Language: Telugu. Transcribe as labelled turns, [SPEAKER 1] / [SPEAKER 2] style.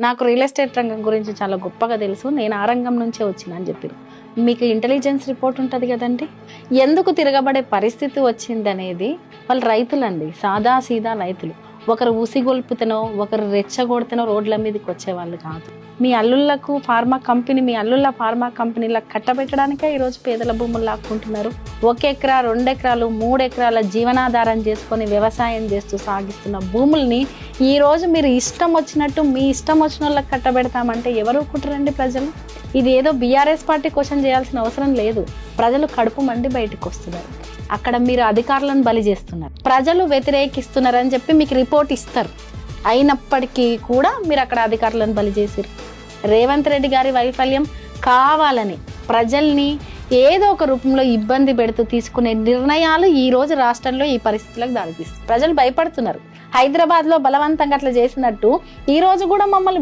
[SPEAKER 1] నాకు రియల్ ఎస్టేట్ రంగం గురించి చాలా గొప్పగా తెలుసు, నేను ఆ రంగం నుంచే వచ్చినా అని చెప్పారు. మీకు ఇంటెలిజెన్స్ రిపోర్ట్ ఉంటుంది కదండి, ఎందుకు తిరగబడే పరిస్థితి వచ్చింది అనేది. వాళ్ళు రైతులండి, సాదా సీదా రైతులు. ఒకరు ఉసిగొల్పుతనో ఒకరు రెచ్చగొడితేనో రోడ్ల మీదకి వచ్చేవాళ్ళు కాదు. మీ అల్లుళ్ళకు ఫార్మా కంపెనీ, మీ అల్లుళ్ళ ఫార్మా కంపెనీలకు కట్టబెట్టడానికే ఈరోజు పేదల భూములు లాక్కుంటున్నారు. 1 ఎకరా 2 ఎకరాలు 3 ఎకరాల జీవనాధారం చేసుకొని వ్యవసాయం చేస్తూ సాగిస్తున్న భూముల్ని ఈరోజు మీరు ఇష్టం వచ్చినట్టు మీ ఇష్టం వచ్చిన వాళ్ళకి కట్టబెడతామంటే ఎవరు ఊరుకుంటారండి ప్రజలు? ఇది ఏదో బీఆర్ఎస్ పార్టీ క్వశ్చన్ చేయాల్సిన అవసరం లేదు. ప్రజలు కడుపు మండి బయటకు వస్తున్నారు. అక్కడ మీరు అధికారులను బలి చేస్తున్నారు, ప్రజలు వ్యతిరేకిస్తున్నారని చెప్పి మీకు రిపోర్ట్ ఇస్తారు. అయినప్పటికీ కూడా మీరు అక్కడ అధికారులను బలి చేసిరు. రేవంత్ రెడ్డి గారి వైఫల్యం కావాలని ప్రజల్ని ఏదో ఒక రూపంలో ఇబ్బంది పెడుతూ తీసుకునే నిర్ణయాలు ఈ రోజు రాష్ట్రంలో ఈ పరిస్థితులకు దారితీస్తుంది. ప్రజలు భయపడుతున్నారు. హైదరాబాద్లో బలవంతంగా అట్లా చేసినట్టు ఈ రోజు కూడా మమ్మల్ని